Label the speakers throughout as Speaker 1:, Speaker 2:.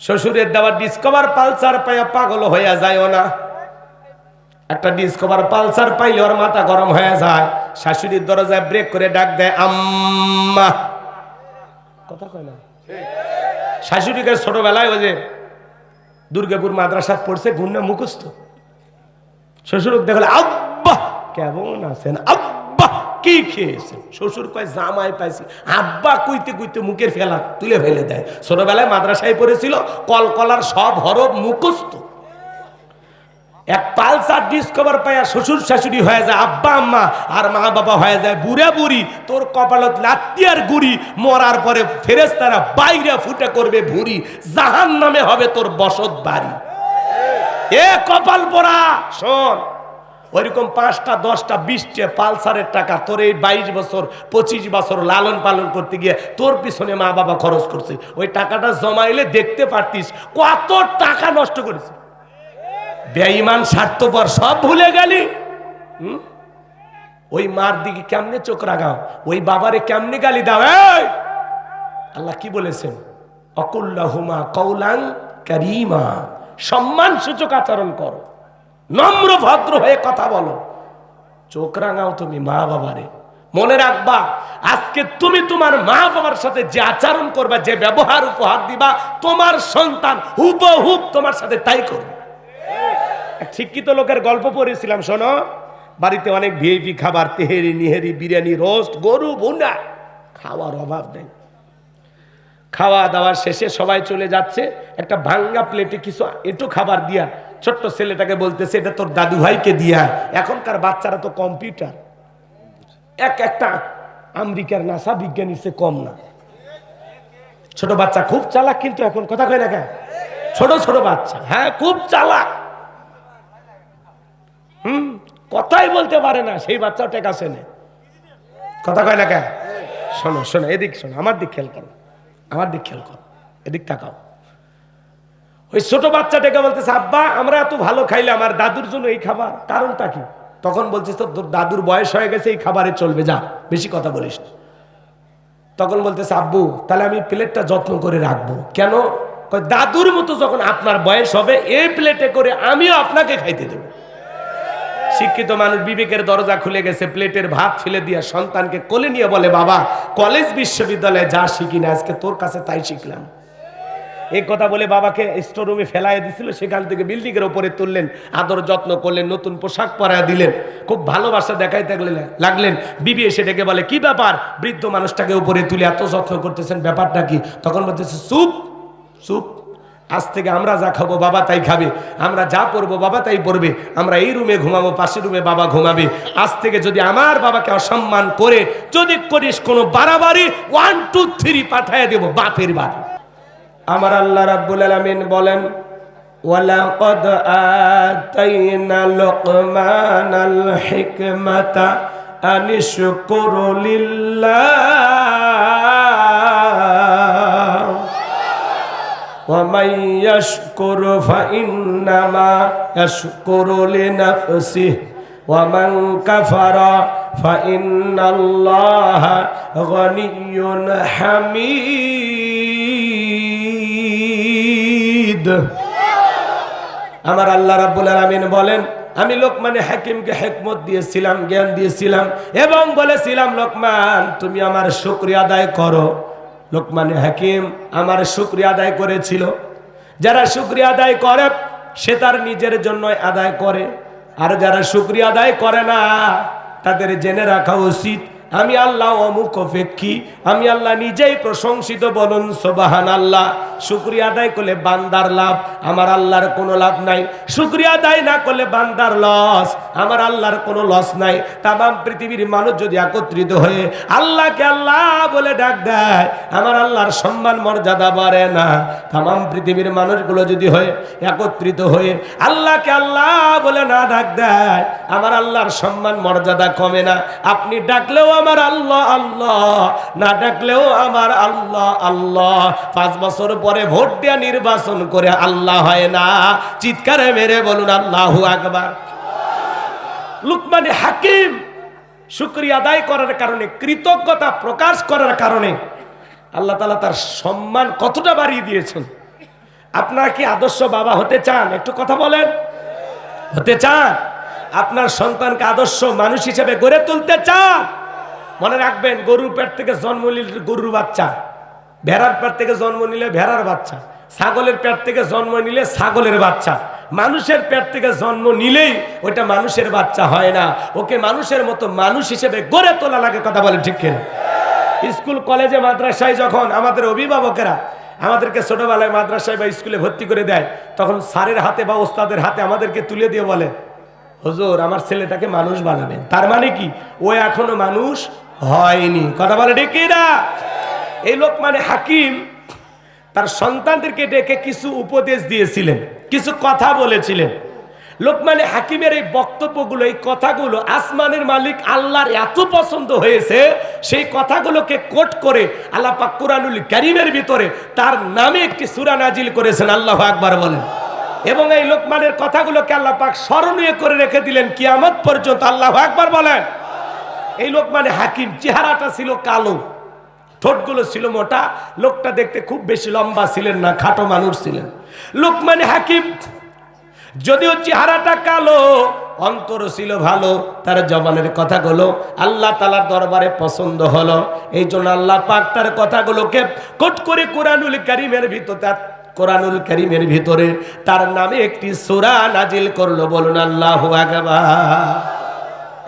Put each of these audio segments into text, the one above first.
Speaker 1: শ্বশুরের দেওয়া discover Pulsar পাইয়া পাগল হইয়া যায়ও না। একটা ডিসকভার পালসার পাইলে ওর মাথা গরম হয়ে যায়। শাশুড়ির দরজায় ব্রেক করে ডাক দেয় আম্মা, কথা কয় না। শাশুড়িকে ছোটবেলায় ওই যে দুর্গাপুর মাদ্রাসা পড়ছে গুন্না মুখস্থ। শ্বশুর দেখলে আব্বা কেমন আছেন, আব্বা কি খেয়েছেন। শ্বশুর কয় জামাই পাইছি। আব্বা কইতে কইতে মুখের ফেলা তুলে ফেলে দেয়। ছোটবেলায় মাদ্রাসায় পড়েছিল, কলকলার সব হরফ মুখস্থ। এক পালসার ডিসকভার পাইয়া শ্বশুর শাশুড়ি হয়ে যায় আব্বা আম্মা, আর মা বাবা হয়ে যায় বুড়া বুড়ি। তোর কপালত লাত্তি আর গুড়ি, মরার পরে ফেরেশতারা বাইরে ফুটে করবে ভুরি, জাহান্নামে হবে তোর বসত বাড়ি। এ কপাল পোড়া শোন, ওইরকম 5টা 10টা 20টা পালসারের টাকা তোর এই 22 বছর 25 বছর লালন পালন করতে গিয়ে তোর পিছনে মা বাবা খরচ করছে। ওই টাকাটা জমাইলে দেখতে পারতিস কত টাকা নষ্ট করেছে। বেঈমান স্বার্থপর সব ভুলে গেলি। ওই মার দিকে কেমনে চোখ রাগাও, ওই বাবারে কেমনে গালি দাও। এই আল্লাহ কি বলেছেন, অকুল্লাহুমা কওলান কারীমা, সম্মান সূচক আচরণ করো, নম্র ভদ্র হয়ে কথা বলো। চোখ রাঙাও তুমি মা বাবারে। মনে রাখবা আজকে তুমি তোমার মা বাবার সাথে যে আচরণ করবা, যে ব্যবহার উপহার দিবা, তোমার সন্তান হুবহুব তোমার সাথে তাই করবে। শিক্ষিত লোকের গল্প পড়েছিলাম, শোনো। বাড়িতে অনেক ভিআইপি খাবার, তেহেরি নিহেরি বিরিয়ানি রোস্ট গরু ভুনা, খাওয়ার অভাব নেই। খাওয়া দাওয়ার শেষে সবাই চলে যাচ্ছে, একটা ভাঙ্গা প্লেটে কিছু একটু খাবার দিয়া ছোট্ট ছেলেটাকে বলতেছে এটা তোর দাদু ভাইকে দিয়া। এখনকার বাচ্চারা তো কম্পিউটার, একটা আমেরিকার নাসা বিজ্ঞানী সে কম না। ছোট বাচ্চা খুব চালাক, কিন্তু এখন কথা কয় না কেন, ছোট ছোট বাচ্চা, হ্যাঁ খুব চালাক। কথাই বলতে পারে না, সেই বাচ্চা টেক আছে না, কথা কয় না কেন। শোনো শোনো, এদিক শোনো, আমার দিক খেয়াল করো, আমার দিক খেয়াল করো, এদিক তাকাও। ওই ছোট বাচ্চাটাকে বলতেছে আব্বা আমরা এত ভালো খাইলে আমার দাদুর জন্য এই খাবার, কারণটা কি? তখন বলছিস তো তোর দাদুর বয়স হয়ে গেছে, এই খাবারে চলবে, যা বেশি কথা বলিস না। তখন বলতেছে আব্বু তাহলে আমি প্লেটটা যত্ন করে রাখবো। কেন? দাদুর মতো যখন আপনার বয়স হবে এই প্লেটে করে আমিও আপনাকে খাইতে দেবো। শিক্ষিত মানুষ বিবেকের দরজা খুলে গেছে, প্লেটের ভাত ফেলে দিয়া সন্তানকে কোলে নিয়ে বলে বাবা কলেজ বিশ্ববিদ্যালয়ে যা শিখি না আজকে তোর কাছে তাই শিখলাম। এই কথা বলে বাবাকে স্টোর রুমে ফেলাই দিছিল, সেখান থেকে বিল্ডিং এর উপরে তুললেন, আদর যত্ন করলেন, নতুন পোশাক পরায় দিলেন, খুব ভালোবাসা দেখাইতে লাগলেন। বিবি এসে ডেকে বলে কি ব্যাপার, বৃদ্ধ মানুষটাকে উপরে তুলে এত যত্ন করতেছেন, ব্যাপারটা কি? তখন বলতেছে চুপ চুপ, আজ থেকে আমরা যা খাবো বাবা তাই খাবে, আমরা যা পরবো বাবা তাই পরবে, আমরা এই রুমে ঘুমাবো, পাশের রুমে বাবা ঘুমাবে। আজ থেকে যদি আমার বাবাকে অসম্মান করে যদি করিস কোনো বাড়াবাড়ি 1 2 3 পাঠায় দেব বাপের বাড়ি। আমার আল্লাহ রাব্বুল আলামিন বলেন ওয়ালাকাদ আতাইনা লুকমানাল হিকমাতা আনিশকুরু লিল্লাহ ওয়া মান ইয়াশকুর ফাইন্নামা ইয়াশকুরু লিনাফসিহি ওয়া মান কাফারা ফাইন্নাল্লাহা গনিয়্যুন হামিদ। আমার আল্লাহ রাব্বুল আলামিন বলেন আমি লোকমানে হাকিমকে হিকমত দিয়েছিলাম, জ্ঞান দিয়েছিলাম এবং বলেছিলাম লোকমান তুমি আমার শুকরিয়া আদায় করো। লোকমানে হাকিম আমার শুকরিয়া আদায় করেছিল। যারা শুকরিয়া আদায় করে সে তার নিজের জন্য আদায় করে, আর যারা শুকরিয়া আদায় করে না তাদের জেনে রাখা উচিত আমি আল্লাহ অমুক অপেক্ষী, আমি আল্লাহ নিজেই প্রশংসিত, বলুন সুবহানাল্লাহ। শুকরিয়া আদায় করলে বান্দার লাভ, আমার আল্লাহর কোনো লাভ নাই। শুকরিয়া আদায় না করলে বান্দার লস, আমার আল্লাহর কোনো লস নাই। তামাম পৃথিবীর মানুষ যদি একত্রিত হয়ে আল্লাহকে আল্লাহ বলে ডাক দেয় আমার আল্লাহর সম্মান মর্যাদা বাড়ে না। তামাম পৃথিবীর মানুষগুলো যদি হয়ে একত্রিত হয়ে আল্লাহকে আল্লাহ বলে না ডাক দেয় আমার আল্লাহর সম্মান মর্যাদা কমে না। আপনি ডাকলেও আমার আল্লাহ আল্লাহ, না ডাকলেও আমার আল্লাহ আল্লাহ। 5 বছর পরে ভোট দিয়ে নির্বাচন করে আল্লাহ হয় না। চিৎকারে মেরে বলুন আল্লাহু আকবার। লুকমান হাকিম শুকরিয়া আদায় করার কারণে, কৃতজ্ঞতা প্রকাশ করার কারণে আল্লাহ তাআলা তার সম্মান কতটা বাড়িয়ে দিয়েছেন। আপনারা কি আদর্শ বাবা হতে চান? একটু কথা বলেন, হতে চান? আপনার সন্তানকে আদর্শ মানুষ হিসেবে গড়ে তুলতে চান? মনে রাখবেন, গরুর পেট থেকে জন্ম নিলে গরুর বাচ্চা, ভেড়ার পেট থেকে জন্ম নিলে ভেড়ার বাচ্চা, ছাগলের পেট থেকে জন্ম নিলে ছাগলের বাচ্চা, মানুষের পেট থেকে জন্ম নিলেই ওইটা মানুষের বাচ্চা হয় না। ওকে মানুষের মতো মানুষ হিসেবে গড়ে তোলা লাগে। কথা বলে ঠিক কিনা? স্কুল কলেজে মাদ্রাসায় যখন আমাদের অভিভাবকেরা আমাদেরকে ছোটবেলায় মাদ্রাসায় বা স্কুলে ভর্তি করে দেয়, তখন স্যারের হাতে বা ওস্তাদের হাতে আমাদেরকে তুলে দিয়ে বলে, হুজুর আমার ছেলেটাকে মানুষ বানাবেন। তার মানে কি? ও এখনো মানুষ হয়নি। কথা বলে ঠিক কিনা? এই লোকমান হাকিম তার সন্তানদেরকে ডেকে কিছু উপদেশ দিয়েছিলেন, কিছু কথা বলেছিলেন। লোকমান হাকিমের এই বক্তব্যগুলো, এই কথাগুলো আসমানের মালিক আল্লাহর এত পছন্দ হয়েছে, সেই কথাগুলোকে কোট করে আল্লাহ পাক কুরআনুল কারীমের ভিতরে তার নামে একটি সূরা নাজিল করেছেন। আল্লাহু আকবার বলেন। এবং এই লোকমানের কথাগুলোকে আল্লাহ পাক স্মরণীয় করে রেখে দিলেন কিয়ামত পর্যন্ত। আল্লাহু আকবার বলেন। এই লোকমান হাকিম চেহারাটা ছিল কালো, ঠোঁটগুলো ছিল মোটা, লোকটা দেখতে খুব বেশি লম্বা ছিলেন না, খাটো মানুষ ছিলেন। লোকমান হাকিম যদিও চেহারাটা কালো, অন্তর ছিল ভালো। তার জবানের কথাগুলো আল্লাহ তাআলার দরবারে পছন্দ হলো। এই জন্য আল্লাহ পাক তার কথাগুলোকে কোট করে কুরআনুল কারীমের ভিতরে তার নামে একটি সূরা নাজিল করলো। বলুন আল্লাহু আকবার।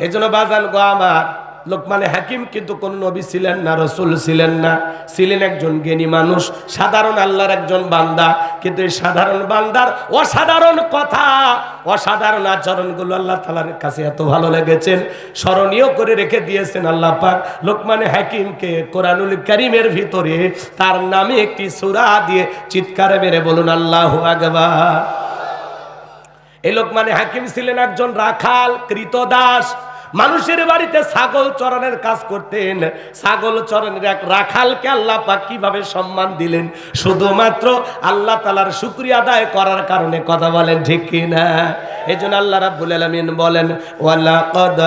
Speaker 1: এই জন্য বাজান গো আমার, লোকমান হাকিম কিন্তু কোন নবী ছিলেন না, রাসূল ছিলেন না, ছিলেন একজন জ্ঞানী মানুষ, সাধারণ আল্লাহর একজন বান্দা। কিন্তু এই সাধারণ বান্দার অসাধারণ কথা, অসাধারণ আচরণগুলো আল্লাহ তাআলার কাছে এত ভালো লেগেছেন, স্মরণীয় করে রেখে দিয়েছেন আল্লাহ পাক লোকমান হাকিমকে কোরআনুল কারীমের ভিতরে তার নামে একটি সূরা দিয়ে। চিৎকারে মেরে বলুন আল্লাহু আকবার। এই লোকমান হাকিম ছিলেন একজন রাখাল, কৃতদাস। মানুষের বাড়িতে ছাগল চরানোর কাজ করতেন। ছাগল চরানোর এক রাখালকে আল্লাহ পাক কিভাবে সম্মান দিলেন, শুধুমাত্র আল্লাহ তাআলার শুকরিয়া আদায় করার কারণে। কথা বলেন ঠিক কিনা? এজন্য আল্লাহ রাব্বুল আলামিন বলেন, ওয়ালাকাদ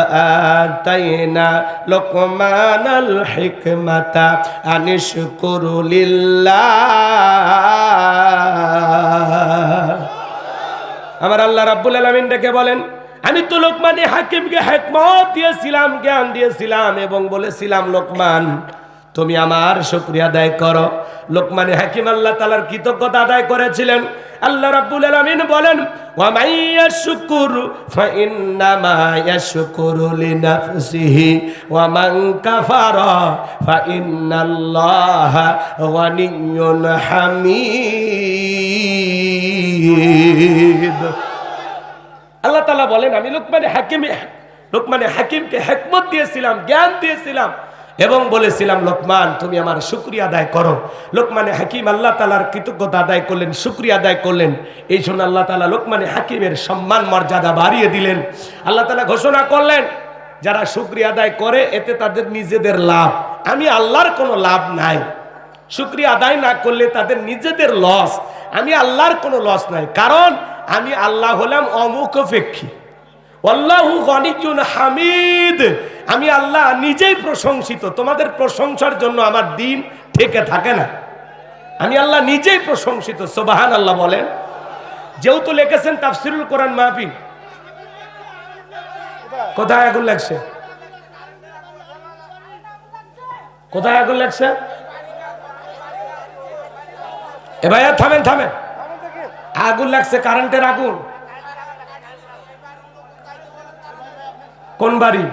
Speaker 1: আতাইনা লুকমানাল হিকমাতা আনিশকুরু লিল্লাহ। আমার আল্লাহ রাব্বুল আলামিন ডেকে বলেন, আমি তো লোকমান হাকিমকে হিকমত দিয়েছিলাম, জ্ঞান দিয়েছিলাম এবং বলেছিলাম, লোকমান তুমি আমার শুকরিয়া আদায় করো। লোকমান হাকিম আল্লাহ তাআলার কৃতজ্ঞতা আদায় করেছিলেন। আল্লাহ রাব্বুল আলামিন বলেন, ওয়া মান ইয়াশকুরু ফাইন্নামা ইয়াশকুরু লিনাফসিহি ওয়া মান কাফারা ফাইন্নাল্লাহা গানিয়্যুন হামিদ। আল্লাহ তাআলা বলেন, আমি লোকমান হাকিমকে হিকমত দিয়েছিলাম, জ্ঞান দিয়েছিলাম এবং বলেছিলাম, লোকমান তুমি আমার শুকরিয়া আদায় করো। লোকমান হাকিম আল্লাহ তাআলার কৃতজ্ঞতা আদায় করলেন, শুকরিয়া আদায় করলেন। এই জন্য আল্লাহ তাআলা লোকমান হাকিমের সম্মান মর্যাদা বাড়িয়ে দিলেন। আল্লাহ তাআলা ঘোষণা করলেন, যারা শুকরিয়া আদায় করে এতে তাদের নিজেদের লাভ, আমি আল্লাহর কোনো লাভ নাই। শুকরিয়া আদায় না করলে তাদের নিজেদের লস, আমি আল্লাহর কোনো লস নাই। কারণ আমি আল্লাহ হলাম অমুখাপেক্ষী। আল্লাহু গনিয়্যুন হামিদ। আমি আল্লাহ নিজেই প্রশংসিত, তোমাদের প্রশংসার জন্য আমার দিন ঠেকে থাকে না। আমি আল্লাহ নিজেই প্রশংসিত। সুবহানাল্লাহ বলেন। যেহেতু লিখেছেন তাফসিরুল কোরআন মাহফিল, কোথায় আগুন লাগছে? কোথায় আগুন লাগছে? এ ভাইয়া থামেন, থামেন। আগুন লাগছে, কারেন্টের আগুন। কোন বাড়ি?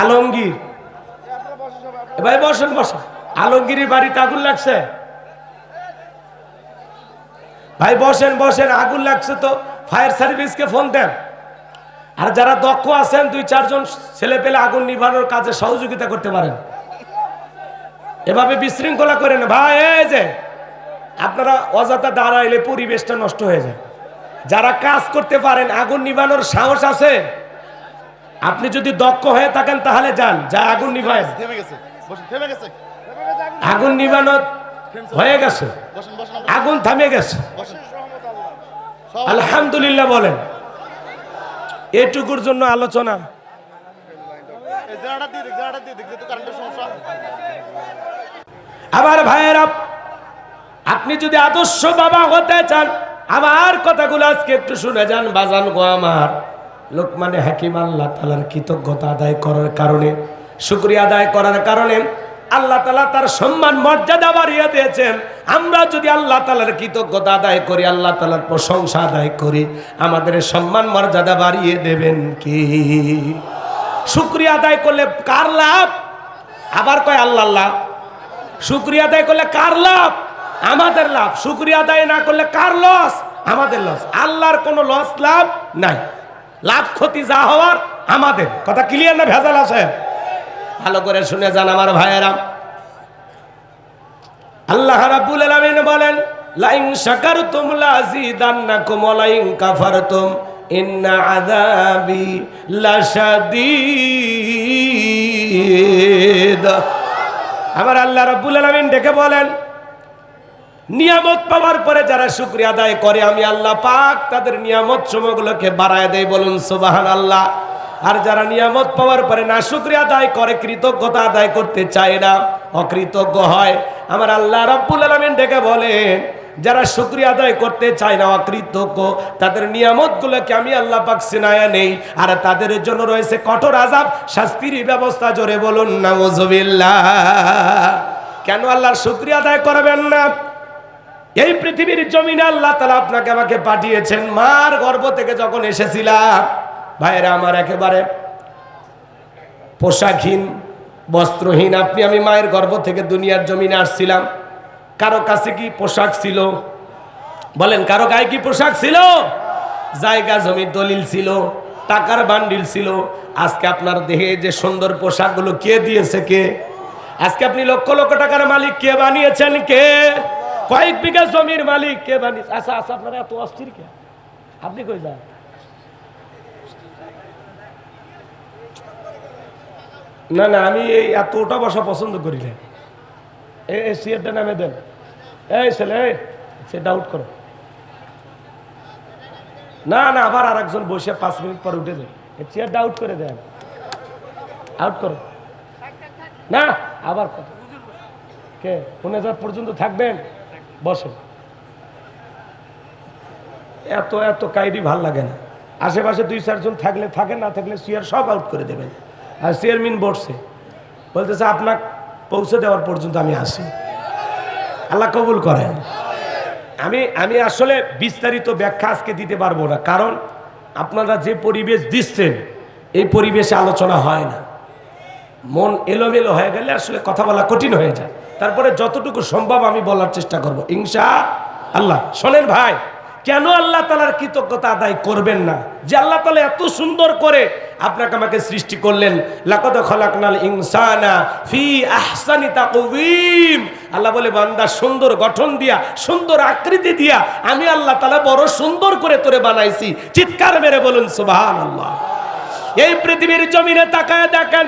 Speaker 1: আলমগীর। ভাই বসেন, বসেন। আলমগীরের বাড়িতে আগুন লাগছে। ভাই বসেন, বসেন। আগুন লাগছে তো ফায়ার সার্ভিসকে ফোন দেন। আর যারা দক্ষ আছেন, 2-4 জন ছেলে পেলে আগুন নিভানোর কাজে সহযোগিতা করতে পারেন। এভাবে বিশৃঙ্খলা করেন ভাই। এই যে আপনারা অযথা দাঁড়াইলে পরিবেশটা নষ্ট হয়ে যায়। যারা কাজ করতে পারেন, আগুন নিভানোর সাহস আছে, আপনি যদি দক্ষ হয়ে থাকেন তাহলে যান, যা আগুন নিভায়। আগুন নিভানো হয়ে গেছে, আগুন থামে গেছে। আলহামদুলিল্লাহ বলেন। এটুকুর জন্য আলোচনা। আবার ভাইয়েরা, আপনি যদি আদর্শ বাবা হতে চান, আমার কথাগুলো আজকে একটু শুনে যান বাজান গো আমার। লোকমানে হাকিম আল্লাহ তাআলার কৃতজ্ঞতা আদায় করার কারণে, শুকরিয়া আদায় করার কারণে আল্লাহ তাআলা তার সম্মান মর্যাদা বাড়িয়ে দিয়েছেন। আমরা যদি আল্লাহ তাআলার কৃতজ্ঞতা আদায় করি, আল্লাহ তাআলার প্রশংসা আদায় করি, আমাদের সম্মান মর্যাদা বাড়িয়ে দেবেন কি? শুকরিয়া আদায় করলে কার লাভ? আবার কয় আল্লাহ লাভ। শুকরিয়া আদায় করলে কার লাভ? আমাদের লাভ। শুকরিয়া আদায় না করলে কার লস? আমাদের লস। আল্লাহর কোনো লস লাভ নাই। লাভ ক্ষতি যা হওয়ার আমাদের। কথা ক্লিয়ার না ভেজাল আছে? ভালো করে শুনে যান আমার ভাইয়েরা। আল্লাহ রাব্বুল আলামিন বলেন, লাইন শাকারতুম লাযিদান্নাকুম ওয়া লাইন কাফারতুম ইন্না আযাবি লাশাদীদ। আমার আল্লাহ রাব্বুল আলামিন ডেকে বলেন, নিয়ামত পাওয়ার পরে যারা শুকরিয়া আদায় করে, আমি আল্লাহ পাক তাদের নিয়ামত সমূহগুলোকে বাড়ায় দেয়। বলুন সুবহানাল্লাহ। আর যারা নিয়ামত পাওয়ার পরে না শুকরিয়া আদায় করে, কৃতজ্ঞতা আদায় করতে চায় না, অকৃতজ্ঞ হয়, আমার আল্লাহ রাব্বুল আলামিন ডেকে বলেন, যারা শুকরিয়া আদায় করতে চায় না, অকৃতজ্ঞ, তাদের নিয়ামতগুলোকে আমি আল্লাহ পাক ছিনায়া নেই। আর তাদের জন্য রয়েছে কঠোর আযাব, শাস্তির ব্যবস্থা। জোরে বলুন নাউযুবিল্লাহ। কেন আল্লাহর শুকরিয়া আদায় করবেন না? এই পৃথিবীর জমিনে আল্লাহ তাআলা আপনাকে আমাকে পাঠিয়েছেন। মার গর্ভ থেকে যখন এসেছিলাম, ভাইরা আমার, একেবারে পোশাকহীন, বস্ত্রহীন আপনি আমি মায়ের গর্ভ থেকে দুনিয়ার জমিনে আসছিলাম। কারো কাছে কি পোশাক ছিল? বলেন, কারো গায়ে কি পোশাক ছিল? জায়গা জমির দলিল ছিল, টাকার বান্ডিল ছিল। আজকে আপনার দেহে যে সুন্দর পোশাকগুলো কে দিয়েছে? কে? আজকে আপনি লক্ষ লক্ষ টাকার মালিক কে বানিয়েছেন? কে? কয়েক বিঘা জমির মালিক কে বানিয়েছে? আচ্ছা আচ্ছা, আপনারা এত অস্থির কে? আপনি কই যান? না না, আমি এই এতটা বসা পছন্দ করি না। এই চেয়ারটা নামে দেন। এই ছেলে, সেটা আউট করো। না না, আবার আর একজন বসে 5 মিনিট পর উঠে যায়। এই চেয়ারটা আউট করে দেন। আউট করো না, আবার কত কে 19 পর্যন্ত থাকবেন? বসে। এত এত কাইডি ভাল লাগে না। আশেপাশে 2-4 জন থাকলে থাকেন, না থাকলে চেয়ার সব আউট করে দেবেন। আর চেয়ারম্যান বসছে, বলতেছে আপনার পৌঁছে দেওয়ার পর্যন্ত আমি আসি। আল্লাহ কবুল করেন। আমি আসলে বিস্তারিত ব্যাখ্যা আজকে দিতে পারবো না, কারণ আপনারা যে পরিবেশ দিচ্ছেন, এই পরিবেশে আলোচনা হয় না। মন এলোমেলো হয়ে গেলে আসলে কথা বলা কঠিন হয়ে যায়। তারপরে যতটুকু সম্ভব আমি বলার চেষ্টা করব ইনশাআল্লাহ। শোনেন ভাই, কেন আল্লাহ তাআলার কৃতজ্ঞতা আদায় করবেন না? যে আল্লাহ তাআলা এত সুন্দর করে আপনাকে আমাকে সৃষ্টি করলেন। লাকাদ খালাকনাল ইনসানা ফি আহসানি তাকওয়িম। আল্লাহ বলে, বান্দা সুন্দর গঠন দিয়া, সুন্দর আকৃতি দিয়া আমি আল্লাহ তাআলা বড় সুন্দর করে তোরে বানাইছি। চিৎকার মেরে বলুন সুবহানাল্লাহ। এই পৃথিবীর জমিনে তাকায় দেখেন,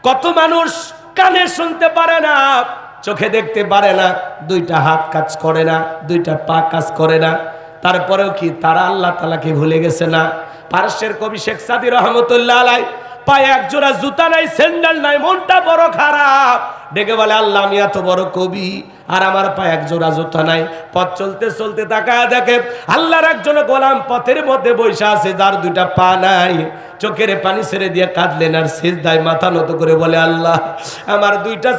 Speaker 1: কত মানুষ কানে শুনতে পারে না, চোখে দেখতে পারে না, 2টা হাত কাজ করে না, 2টা পা কাজ করে না, তারপরেও কি তারা আল্লাহ তাআলাকে ভুলে গেছে না? পারস্যের কবি শেখ সাদী রহমতুল্লাহ আলাই, পায়ে এক জোড়া জুতা নাই, স্যান্ডেল নাই, মনটা বড় খারাপ, ডেকে বলে, আল্লাহ আমি এত বড় কবি আর আমার পায়ে এক জোড়া জুতা নাই। পথ চলতে চলতে তাকায় দেখে আল্লাহর একজন গোলাম পথের মধ্যে বসে আছে, যার 2টা পা নাই। চোখের পানি ছেড়ে দিয়ে কাঁদলেন আর সিজদায় মাথা নত করে বলে, আল্লাহ আমার 2টা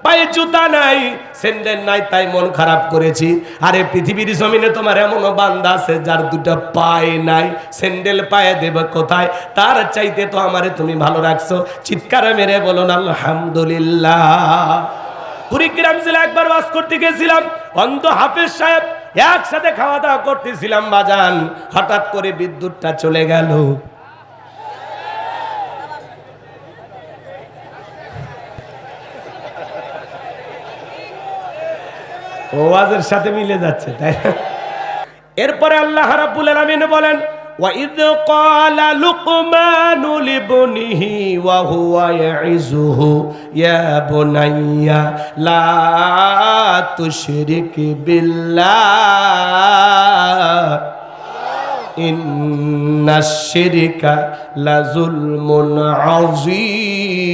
Speaker 1: পায়ে জুতা নাই, স্যান্ডেল নাই, তাই মন খারাপ করেছি। আরে পৃথিবীর জমিনে তোমার এমনও বান্দা আছে যার 2টা পায়ে নাই, স্যান্ডেল পায়ে দেব কোথায়? তার চাইতে তো আমারে তুমি ভালো রাখছো। চিৎকার মেরে বলুন আলহামদুলিল্লাহ। কুড়িগ্রাম জেলা একবার ওয়াজ করতে গেছিলাম, অন্ধ হাফেজ সাহেব একসাথে খাওয়া দাওয়া করতেছিলাম বাজান, হঠাৎ করে বিদ্যুৎটা চলে গেল। ওয়াজের সাথে মিলে যাচ্ছে, তাই না? এরপরে আল্লাহ রাব্বুল আলামিন বলেন, وَإِذْ قَالَ لُقْمَانُ لِابْنِهِ وَهُوَ يَعِظُهُ يَا بُنَيَّ لَا تُشْرِكْ بِاللَّهِ إِنَّ الشِّرْكَ لَظُلْمٌ عَظِيمٌ।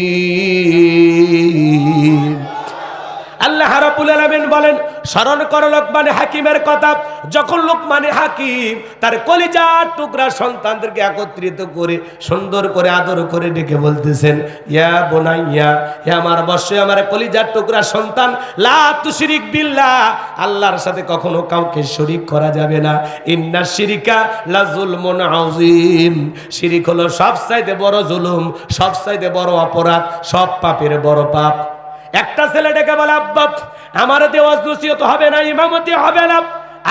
Speaker 1: আল্লাহ রাব্বুল আলামিন বলেন, স্মরণ করো লোকমানে হাকিমের কথা। যখন লোকমানে হাকিম তার কলিজার টুকরা সন্তানদেরকে একত্রিত করে সুন্দর করে আদর করে ডেকে বলতেছেন, ইয়া বোনাইয়া, হে আমার বর্ষে আমার কলিজার টুকরা সন্তান, লা তুশরিক বিল্লাহ, আল্লাহর সাথে কখনো কাউকে শরীক করা যাবে না। ইন্না শিরিকা লা যুলমুন আযীম, শিরিক হলো সবচাইতে বড় জুলুম, সবচাইতে বড় অপরাধ, সব পাপের বড় পাপ। একটা ছেলে ডেকে বলে, আব্বা আমার ওয়াজ নসিহত হবে না, ইমামতি হবে না,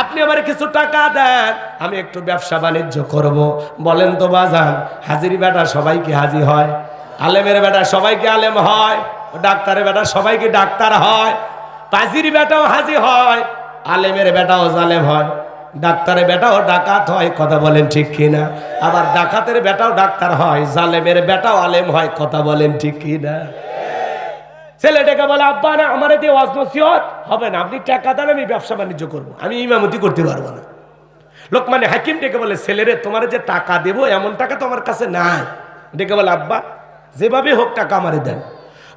Speaker 1: আপনি আমার কিছু টাকা দেন, আমি একটু ব্যবসা বাণিজ্য করব। বলেন তো বাজান, হাজির বেটা সবাইকে হাজি হয়? আলেমের বেটা সবাইকে আলেম হয়? ডাক্তারের বেটা সবাইকে ডাক্তার হয়? পাজির বেটাও হাজি হয়, আলেমের বেটাও জালেম হয়, ডাক্তারের বেটাও ডাকাত হয়, কথা বলেন ঠিক কিনা? আবার ডাকাতের বেটাও ডাক্তার হয়, জালেমের বেটাও আলেম হয়, কথা বলেন ঠিক কিনা? ছেলেটাকে বলে, আব্বা না আমার দিয়ে ওয়াজ নসিহত হবে না, আপনি টাকা দেন, আমি ব্যবসা বাণিজ্য করবো, আমি ইমামতি করতে পারবো না। লোকমানে হাকিম ডেকে বলে, ছেলেরে তোমার যে টাকা দেবো এমন টাকা তো আমার কাছে নাই। ডেকে বলে, আব্বা যেভাবে হোক টাকা আমারে দেন।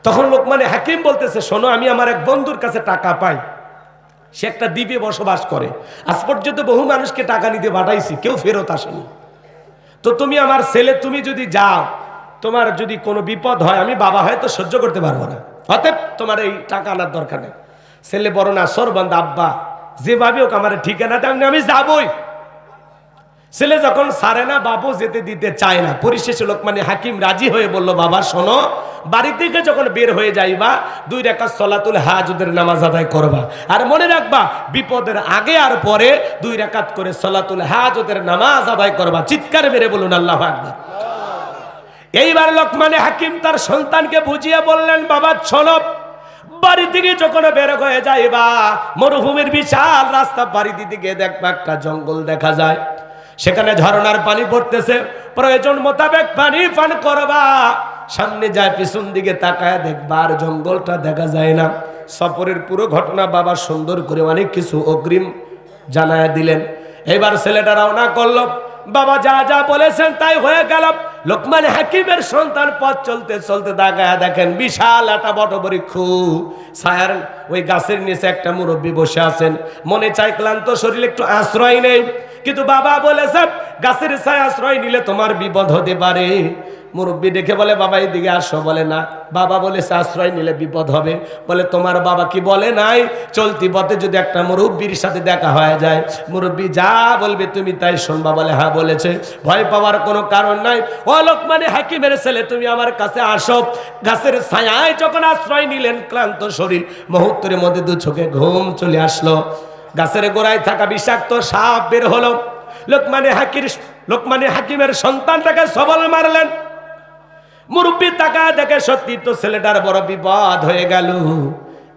Speaker 1: তখন লোকমানে হাকিম বলতেছে, শোনো, আমি আমার এক বন্ধুর কাছে টাকা পাই, সে একটা দ্বীপে বসবাস করে, আজ পর্যন্ত বহু মানুষকে টাকা নিতে পাঠাইছি, কেউ ফেরত আসেনি। তো তুমি আমার ছেলে, তুমি যদি যাও, তোমার যদি কোনো বিপদ হয়, আমি বাবা হয়তো সহ্য করতে পারবো না, অতএব তোমার এই টাকা আনার দরকার নেই। ছেলে বড় না সরবন্ধ, আব্বা যেভাবে হোক আমার ঠিকানা দেন, আমি যাবই। ছেলে যখন ছাড়ে না, বাবু যেতে দিতে চায় না, পরিশেষে লোকমানে হাকিম রাজি হয়ে বলল, বাবা শোনো, বাড়ি থেকে যখন বের হয়ে যাইবা 2 রাকাত সলাতুল হাজতের নামাজ আদায় করবা, আর মনে রাখবা বিপদের আগে আর পরে 2 রাকাত করে সলাতুল হাজতের নামাজ আদায় করবা। চিৎকার মেরে বলুন আল্লাহু আকবার। এইবার লোকমানে হাকিম তার সন্তানকে বুঝিয়ে বললেন, বাবা শোনো, বাড়ি থেকে যখন বের হয়ে যাইবা, মরুভূমির বিশাল রাস্তা পাড়ি দিতে গিয়ে দেখবা একটা জঙ্গল দেখা যায়, সেখানে ঝরনার পানি পড়তেছে, প্রয়োজন মোতাবেক পানি পান করবা। সামনে যায়, পিছন দিকে তাকায় দেখবা আর জঙ্গলটা দেখা যায় না। সফরের পুরো ঘটনা বাবা সুন্দর করে অনেক কিছু অগ্রিম জানায় দিলেন। এবার ছেলেটা রওনা করলো, বাবা যা যা বলেছেন তাই হয়ে গেল। লোকমান হাকিমের সন্তান পথ চলতে চলতে তাকায় দেখেন বিশাল একটা বটবৃক্ষ, ছায়ার ওই গাছের নিচে একটা মুরব্বী বসে আছেন। মনে চাই ক্লান্ত শরীরে একটু আশ্রয় নেই, কিন্তু বাবা বলেছে গাছের ছায়া আশ্রয় নিলে তোমার বিপদ হতে পারে। মুরব্বী দেখে বলে, বাবা এদিকে আসো। বলে না, বাবা বলেছে আশ্রয় নিলে বিপদ হবে। বলে, তোমার বাবা কি বলে নাই চলতি পথে যদি একটা মুরব্বীর সাথে দেখা হয়ে যায়, মুরব্বী যা বলবে তুমি তাই শুনবা? বলে, হ্যাঁ বলেছে। ভয় পাওয়ার কোনো কারণ নাই। ও লোকমানে হাকিমের ছেলে, তুমি আমার কাছে আসো। গাছের ছায়ায় যখন আশ্রয় নিলেন, ক্লান্ত শরীর, মুহূর্তের মধ্যে 2 চোখে ঘুম চলে আসলো। গাছের গোড়ায় থাকা বিষাক্ত সাপ বের হলো। লোকমানে হাকিমের সন্তানটাকে সবল মারলেন। মুরব্বী তাকা দেখে সত্যি তো ছেলেটার বড় বিপদ হয়ে গেল।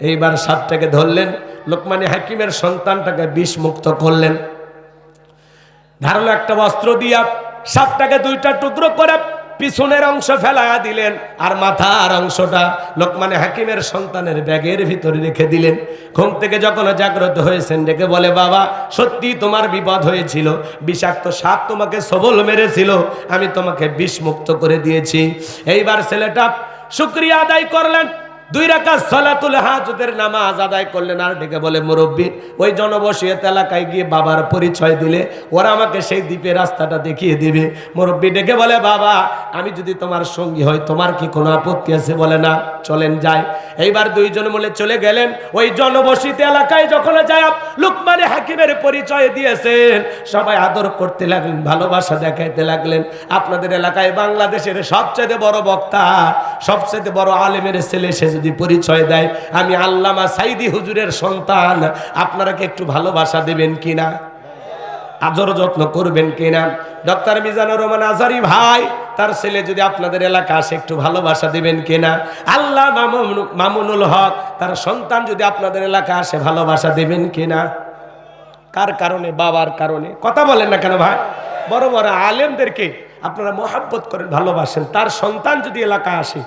Speaker 1: এইবার সাপটাকে ধরলেন, লোকমানে হাকিমের সন্তানটাকে বিষ মুক্ত করলেন। ধারালো একটা বস্ত্র দিয়া সাপটাকে 2টা টুকরো করে পিছনের অংশ ফেলায়া দিলেন, আর মাথার অংশটা লোকমানে হাকিমের সন্তানের ব্যাগের ভিতরে রেখে দিলেন। ঘুম থেকে যখন জাগ্রত হয়েছেন, ডেকে বলে, বাবা সত্যি তোমার বিপদ হয়েছিল, বিষাক্ত সাপ তোমাকে সবল মেরেছিল, আমি তোমাকে বিষ মুক্ত করে দিয়েছি। এইবার ছেলেটা শুকরিয়া আদায় করলেন, 2 রাকাত সালাতুল হাজতের নামাজ আদায় করলেন। আর ডেকে বলে, মুরব্বী ওই জনবসতিত এলাকায় গিয়ে বাবার পরিচয় দিলে ওরা আমাকে সেই দ্বীপের রাস্তাটা দেখিয়ে দিবে। মুরব্বী ডেকে বলে, বাবা আমি যদি তোমার সঙ্গী হই তোমার কি কোনো আপত্তি আছে? বলে না, চলেন যাই। এইবার 2 জন মিলে চলে গেলেন। ওই জনবসতিত এলাকায় যখন যায়, লোকমানে হাকিমের পরিচয় দিয়েছেন, সবাই আদর করতে লাগলেন, ভালোবাসা দেখাইতে লাগলেন। আপনাদের এলাকায় বাংলাদেশের সবচেয়ে বড় বক্তা, সবচেয়ে বড় আলেমের ছেলে সে যদি পরিচয় দেয় আমি আল্লামা সাইদি হুজুরের সন্তান, আপনারা কি একটু ভালোবাসা দেবেন কিনা? আদর যত্ন করবেন কিনা? ডক্টর মিজানুর রহমান আজহারী ভাই, তার ছেলে যদি আপনাদের এলাকা আসে একটু ভালোবাসা দেবেন কিনা? আল্লাহ মামুনুল হক, তার সন্তান যদি আপনাদের এলাকা আসে ভালোবাসা দেবেন কিনা? কার কারণে? বাবার কারণে। কথা বলেন না কেন ভাই? বড় বড় আলেমদেরকে আপনারা মহাব্বত করেন, ভালোবাসেন। তার সন্তান যদি এলাকায় আসে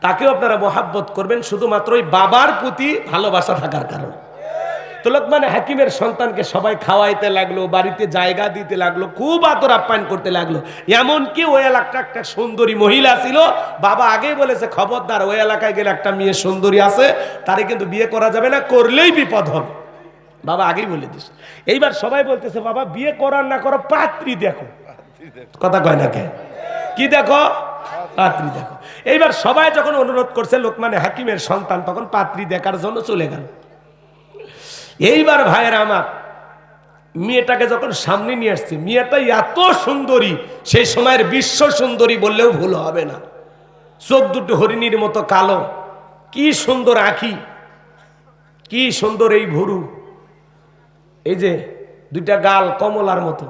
Speaker 1: তাকেও আপনারা মহাব্বত করবেন, শুধুমাত্র ওই বাবার প্রতি ভালোবাসা থাকার কারণে। তো লোকমানে হাকিমের সন্তানকে সবাই খাওয়াইতে লাগলো, বাড়িতে জায়গা দিতে লাগলো, খুব আদর আপ্যায়ন করতে লাগলো। এমনকি ওই এলাকাটা একটা সুন্দরী মহিলা ছিল, বাবা আগেই বলেছে খবরদার ওই এলাকায় গেলে একটা মেয়ে সুন্দরী আছে, তারে কিন্তু বিয়ে করা যাবে না, করলেই বিপদ হবে। বাবা আগেই বলে দিস। এইবার সবাই বলতেছে বাবা বিয়ে করার না করো পাত্রী দেখো। কথা কয় না কে? কি দেখো? পাত্রী দেখো। এইবার সবাই যখন অনুরোধ করছে লোকমানে হাকিমের সন্তান, তখন পাত্রী দেখার জন্য চলে গেল। এইবার ভাইয়েরা আমার, মেয়েটাকে যখন সামনে নিয়ে আসছে, মেয়েটা এত সুন্দরী, সেই সময়ের বিশ্ব সুন্দরী বললেও ভুল হবে না। চোখ দুটো হরিণীর মতো কালো, কি সুন্দর আঁখি, কি সুন্দর এই ভুরু, এই যে দুইটা গাল কমলার মতো,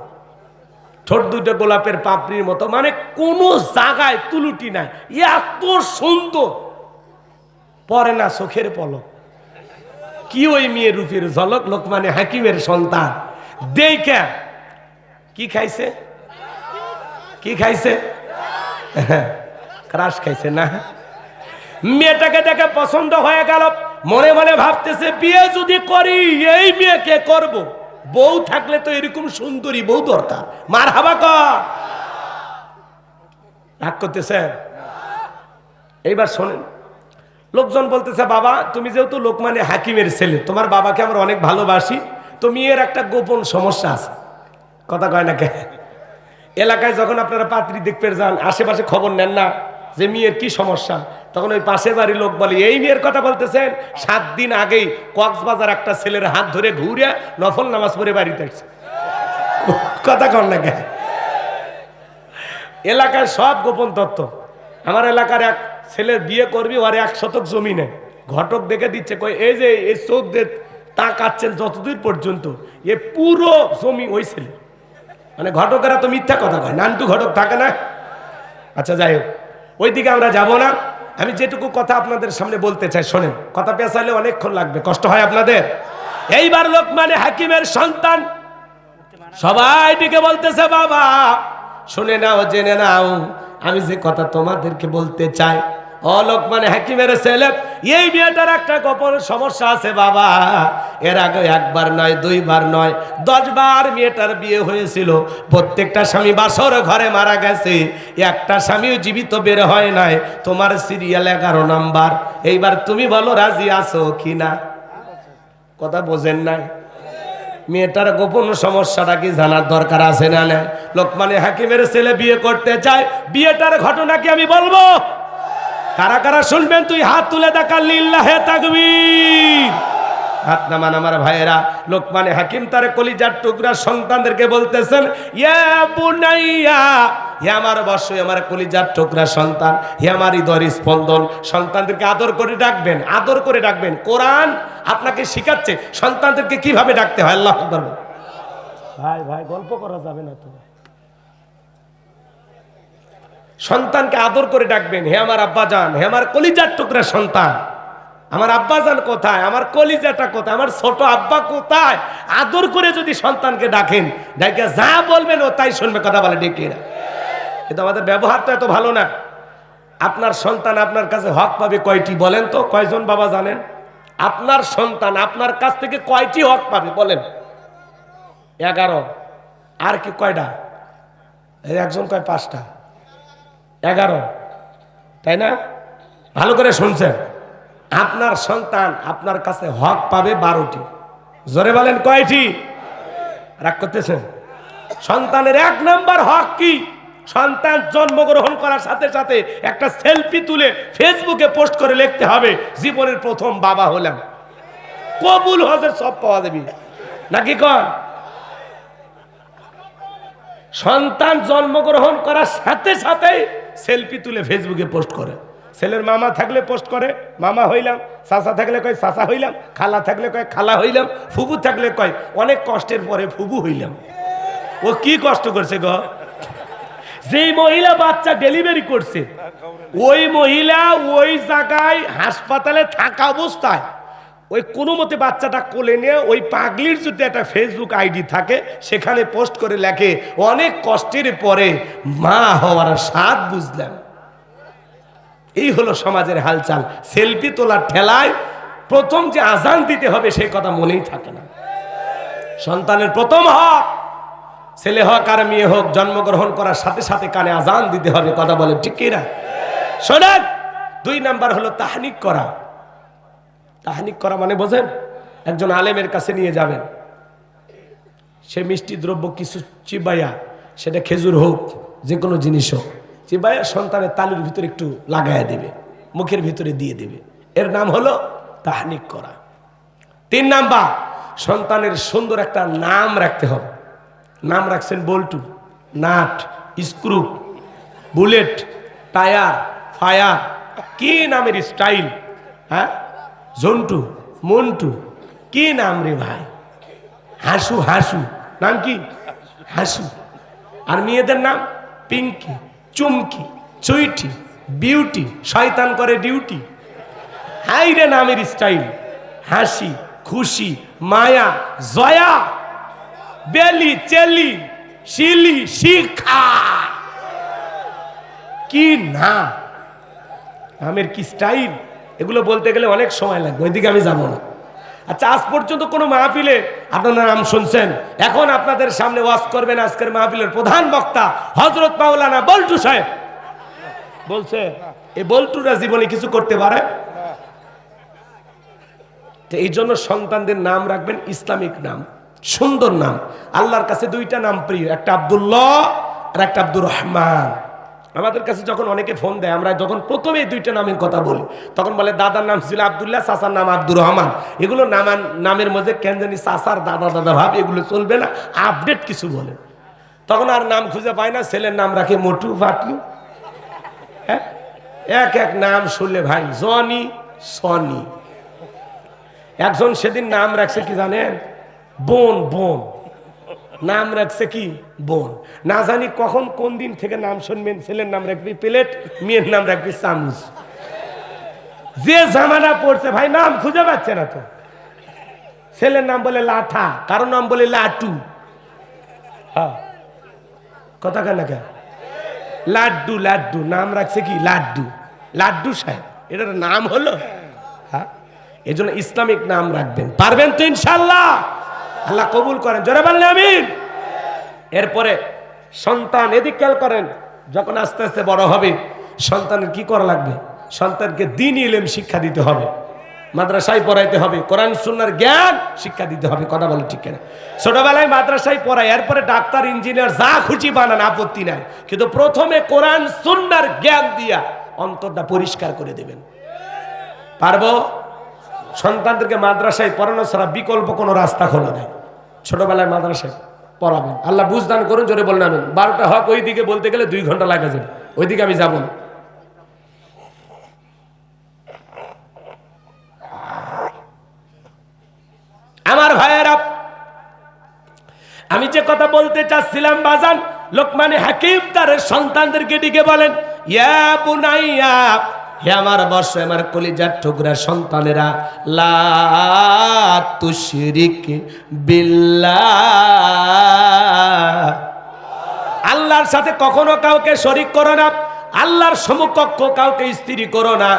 Speaker 1: ঠোঁট দুইটা গোলাপের পাপড়ির মতো, মানে কোনো জায়গায় তুলুটি নাই, এত সুন্দর, পরে না চোখের পলক। কি ওই মেয়ের রূপের ঝলক! লোকমানে হাকিমের সন্তান দেখে কি খাইছে? কি খাইছে? ক্রাশ খাইছে না? মেয়েটাকে দেখে পছন্দ হয়ে গেল, মনে মনে ভাবতেছে বিয়ে যদি করি এই মেয়েকে করব, বউ থাকলে তো এরকম সুন্দরী বউ দরকার। মারহাবা কর। রাগ করতেছে? এইবার শোনেন, লোকজন বলতেছে বাবা তুমি যেহেতু লোকমানে হাকিমের ছেলে, তোমার বাবাকে আমরা অনেক ভালোবাসি, তো মেয়ের একটা গোপন সমস্যা আছে। কথা কয় না কে? এলাকায় যখন আপনারা পাত্রী দেখতে যান, আশেপাশে খবর নেন না যে মেয়ের কি সমস্যা, তখন ওই পাশের বাড়ির লোক বলে এই মেয়ের কথা বলতেছেন, 7 দিন আগেই কক্সবাজার একটা ছেলের হাত ধরে ঘুরে নফল নামাজ পড়ে বাড়িতে আসছে। কথা কন না কে? এলাকায় সব গোপন তথ্য। আমার এলাকার এক ছেলের বিয়ে করবি, ওর 1 শতক জমি নেই, ঘটক দেখে দিচ্ছে, কই এই যে এই চোখ দিয়ে তাকাচ্ছেন যতদূর পর্যন্ত, এ পুরো জমি ওই ছেলে। মানে ঘটকেরা তো মিথ্যা কথা কয়, নান্টু ঘটক থাকে না। আচ্ছা যাই হোক, ওইদিকে আমরা যাব না। আমি যেটুকু কথা আপনাদের সামনে বলতে চাই শোনেন, কথা পেঁচাইলে অনেকক্ষণ লাগবে, কষ্ট হয় আপনাদের। এইবার লোকমানে হাকিমের সন্তান সবাই দিকে বলতেছে বাবা শুনে নাও, জেনে নাও, আমি যে কথা তোমাদেরকে বলতে চাই, ও লোকমানে হাকিমের ছেলে, এই মেয়েটার একটা গোপন সমস্যা আছে বাবা। এর আগে 1 বার নয় 2 বার নয় 10 বার মেয়েটার বিয়ে হয়েছিল, প্রত্যেকটা স্বামী বাসর ঘরে মারা গেছে, একটা স্বামীও জীবিত বের হয় নাই। তোমার সিরিয়াল 11 নাম্বার। এইবার তুমি বলো রাজি আছো কিনা? কথা বোঝেন নাই? মেয়েটার গোপন সমস্যাটা কি জানার দরকার আছে না? না, লোকমানে হাকিমের ছেলে বিয়ে করতে চায়, বিয়েটার ঘটনা কি আমি বলবো? কারা কারা শুনবেন? তুই হাত তুলে দেখা, লিল্লাহে তাকবীর। হাত নামান আমার ভাইয়েরা। লোকমানে হাকিম তার কলিজার টুকরা সন্তানদেরকে বলতেছেন, ইয়া বুনাইয়া, হে আমার বর্ষ, আমার কলিজার টুকরা সন্তান, হে আমার হৃদয়ের স্পন্দন। সন্তানদেরকে আদর করে ডাকবেন, আদর করে ডাকবেন। কোরআন আপনাকে শিখাচ্ছে সন্তানদেরকে কিভাবে ডাকতে হয়। আল্লাহু আকবার। ভাই ভাই গল্প করা যাবে না তো। সন্তানকে আদর করে ডাকবেন, হে আমার আব্বাজান, হে আমার কলিজার টুকরা সন্তান। আমার আব্বাজান কোথায়? আমার কলিজাটা কোথায়? আমার ছোট আব্বা কোথায়? আদর করে যদি সন্তানকে ডাকেন, ডাকে যা বলবেন ও তাই শুনবে। কথা বলে ডেকে না, কিন্তু আমাদের ব্যবহার তো এত ভালো না। আপনার সন্তান আপনার কাছে হক পাবে কয়টি বলেন তো? কয়জন বাবা জানেন? আপনার সন্তান আপনার কাছ থেকে কয়টি হক পাবে বলেন? 11। আর কি কয়টা? একজন কয় 5টা। 11, তাই না? ভালো করে শুনছেন, আপনার সন্তান আপনার কাছে হক পাবে 12টি। জোরে বলেন কয়টি? রাগ করতেছেন? সন্তানের 1 নাম্বার হক কি? সন্তান জন্মগ্রহণ করার সাথে সাথে একটা সেলফি তুলে ফেসবুকে পোস্ট করে লিখতে হবে জীবনের প্রথম বাবা হলাম। কবুল হজের সব পাওয়া যাবে নাকি কন? সন্তান জন্মগ্রহণ করার সাথে সাথে সেলফি তুলে ফেসবুকে পোস্ট করে। ছেলের মামা থাকলে পোস্ট করে মামা হইলাম, চাচা থাকলে কয় চাচা হইলাম, খালা থাকলে কয় খালা হইলাম, ফুবু থাকলে কয় অনেক কষ্টের পরে ফুবু হইলাম। ও কি কষ্ট করছে গো? যেই মহিলা বাচ্চা ডেলিভারি করছে ওই মহিলা ওই জায়গায় হাসপাতালে থাকা অবস্থায় ওই কোনো মতে বাচ্চাটা কোলে নিয়ে ওই পাগলির যদি একটা ফেসবুক আইডি থাকে সেখানে পোস্ট করে লেখে অনেক কষ্টের পরে মা হওয়ার স্বাদ বুঝলাম। এই হলো সমাজের হালচাল। সেলফি তোলার ঠেলায় প্রথম যে আজান দিতে হবে সেই কথা মনেই থাকে না। সন্তানের প্রথম হক, ছেলে হোক আর মেয়ে হোক, জন্মগ্রহণ করার সাথে সাথে কানে আজান দিতে হবে। কথা বলে ঠিক কিনা? শোনেন, 2 নাম্বার হলো তাহনিক করা। তাহনিক করা মানে বোঝেন? একজন আলেমের কাছে নিয়ে যাবেন, সে মিষ্টি দ্রব্য কিছু চিবাইয়া, সেটা খেজুর হোক যে কোনো জিনিস হোক, চিবাইয়া সন্তানের তালুর ভিতরে একটু লাগাইয়া দেবে, মুখের ভিতরে দিয়ে দেবে। এর নাম হলো তাহনিক করা। 3 নাম্বার, সন্তানের সুন্দর একটা নাম রাখতে হবে। নাম রাখছেন বল্টু, nut, screw, bullet, tyre, fire, কি নামের স্টাইল, হ্যাঁ, জন্টু, মন্টু, কি নাম রে ভাই, হাসু, হাসু, নাম কি হাসু। আর মেয়েদের নাম পিঙ্কি, চুমকি, চুইটি, বিউটি, শয়তান করে ডিউটি। হাই রে নামের স্টাইল, হাসি, খুশি, মায়া, জয়া, বেলি, চেলি, শিলি, শিখা, কি নাম, নামের কি স্টাইল। এগুলো বলতে গেলে অনেক সময় লাগবে, ওইদিকে আমি যাবো না। আচ্ছা, আজ পর্যন্ত কোনো মাহফিলে আপনারা নাম শুনছেন? এখন আপনাদের সামনে ওয়াজ করবেন আজকের মাহফিলের প্রধান বক্তা হযরত মাওলানা বল্টু সাহেব। বলছে এই বল্টুরা জীবনে কিছু করতে পারে? তো এই জন্য সন্তানদের নাম রাখবেন ইসলামিক নাম, সুন্দর নাম। আল্লাহর কাছে 2টা নাম প্রিয়, একটা আব্দুল্লাহ আর একটা আব্দুর রহমান। আমাদের কাছে যখন অনেকে ফোন দেয়, আমরা যখন প্রথমে 2টা নামের কথা বলি, তখন বলে দাদার নাম ছিল আব্দুল্লাহ, চাচার নাম আব্দুর রহমান। এগুলো নামের মধ্যে কেন জানি চাচার দাদা দাদা ভাব, এগুলো চলবে না, আপডেট কিছু বলে। তখন আর নাম খুঁজে পায় না, ছেলের নাম রাখে মোটু, ফাটলু, হ্যাঁ, এক নাম শুনলে ভাই, জনি, সনি। একজন সেদিন নাম রাখছে কি জানেন, বোন, বোন নাম রাখছে কি বোন। না জানি কখন কোন দিন থেকে নাম শুনবেন, ছেলের নাম রাখবি প্লেট, মেয়ের নাম রাখবি চামচ। যে জামানা পড়ছে ভাই, নাম খুঁজে পাচ্ছে না তো। ছেলের নাম বলে লাঠা, কারো নাম বলে লাটু, হ্যাঁ, কথা কেন কেন, লাড্ডু, লাড্ডু নাম রাখছে কি লাড্ডু, লাড্ডু সাহেব, এটার নাম হলো, হ্যাঁ। এই জন্য ইসলামিক নাম রাখবেন, পারবেন তো ইনশাল্লাহ? আল্লাহ কবুল করেন, জোরে বললে আমিন। এরপরে সন্তান, এদিক খেয়াল করেন, যখন আস্তে আস্তে বড় হবে, সন্তানের কি করা লাগবে? সন্তানকে দ্বীনি ইলম শিক্ষা দিতে হবে, মাদ্রাসায় পড়াইতে হবে, কোরআন সুন্নাহর জ্ঞান শিক্ষা দিতে হবে। কথা বলে ঠিক কিনা? ছোটবেলায় মাদ্রাসায় পড়ায়, এরপরে ডাক্তার, ইঞ্জিনিয়ার যা খুশি বানান, আপত্তি নাই, কিন্তু প্রথমে কোরআন সুন্নাহর জ্ঞান দিয়া অন্তরটা পরিষ্কার করে দেবেন। পারবো? সন্তানদেরকে মাদ্রাসায় পড়ানো ছাড়া বিকল্প কোনো রাস্তা খোলা নেই। ছোটবেলায় মাদ্রাসায় পড়াবেন, আল্লাহ বুঝদান করুন, জোরে বললেন আমিন। 12টা হক ওই দিকে বলতে গেলে 2 ঘন্টা লাগে যাবে, ওইদিকে আমি যাব না। আমার ভাইয়েরা, আমি যে কথা বলতে চাচ্ছিলাম বাজান, লোকমানে হাকিম তার সন্তানদেরকে ডেকে বলেন, ইয়া বুনাইয়া, হে আমার বর্ষ, আমার কলিজার টুকরা সন্তানেরা, লা তুশরিক বিল্লাহ, আল্লাহর সাথে কখনো কাউকে শরীক করো না, আল্লাহর সমকক্ষ কাউকে স্ত্রী করো না,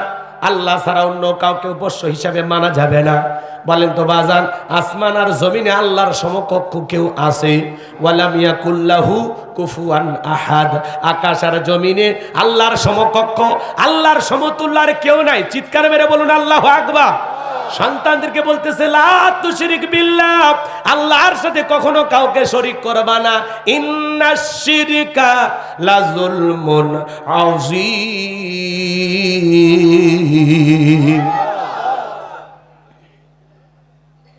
Speaker 1: আল্লাহ ছাড়া অন্য কাউকে উপাস্য হিসাবে মানা যাবে না। বলেন তো বাজান, আসমান আর জমিনে আল্লাহর সমকক্ষ কেউ আছে? ওয়ালাম ইয়াকুল্লাহু কুফুয়ান আহাদ, আকাশ আর জমিনে আল্লাহর সমকক্ষ, আল্লাহর সমতুল্য আর কেউ নাই। চিৎকার মেরে বলুন আল্লাহু আকবার। সন্তানদেরকে বলতেছে, লা তুশরিক বিল্লাহ, আল্লাহর সাথে কখনো কাউকে শরীক করবা না। ইন্নাশ শিরকা লাযুলমুন আযীম,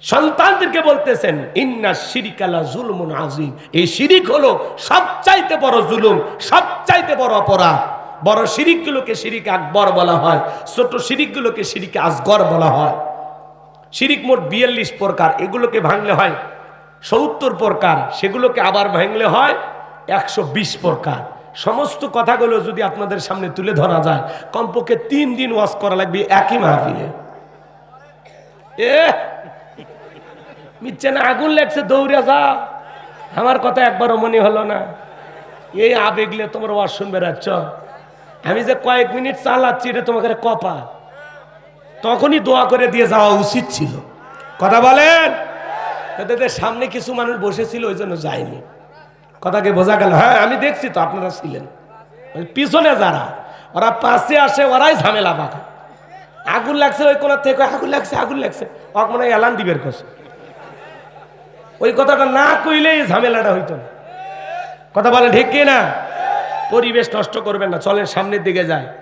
Speaker 1: সন্তানদেরকে বলতেছেন, ইন্নাশ শিরকা লাযুলমুন আযীম, এই শিরিক হলো সবচাইতে বড় জুলুম, সবচাইতে বড় অপরাধ। বড় শিরিকগুলোকে শিরিক আকবর বলা হয়, ছোট শিরিকগুলোকে শিরিক আসগর বলা হয়। শিরিক মোট 42 প্রকার, এগুলোকে ভাঙলে হয় 70 প্রকার, সেগুলোকে আবার ভাঙলে হয় 120 প্রকার। সমস্ত কথাগুলো যদি আপনাদের সামনে তুলে ধরা যায়, কমপক্ষে 3 দিন ওয়াজ করা লাগবে একই মাহফিলে। মিথ্যে না, আগুন লাগছে দৌড়ে যাও, আমার কথা একবারও মনে হলো না। এই আবেগলে তোমার ওয়াজ শুনবে রাখছ, আমি যে কয়েক মিনিট চালাচ্ছি, এটা তোমাকে কপা, তখনই দোয়া করে দিয়ে যাওয়া উচিত ছিল। কথা বলেন? তাদের সামনে কিছু মানুষ বসেছিল, ওই জন্য যায়নি। কথাকে বোঝা গেল? হ্যাঁ, আমি দেখছি তো, আপনারা ছিলেন। পিছনে যারা, ওরা পাশে আসে, ওরাই ঝামেলা পাকা। আগুন লাগছে ওই কোনার থেকে কয়, আগুন লাগছে আগুন লাগছে, ওকে মনে হয় এলান দিবের কছে। ওই কথাটা না কইলেই ঝামেলাটা হইতো না। কথা বলেন ঠিক কি না? পরিবেশ নষ্ট করবেন না, চলেন সামনের দিকে যায়।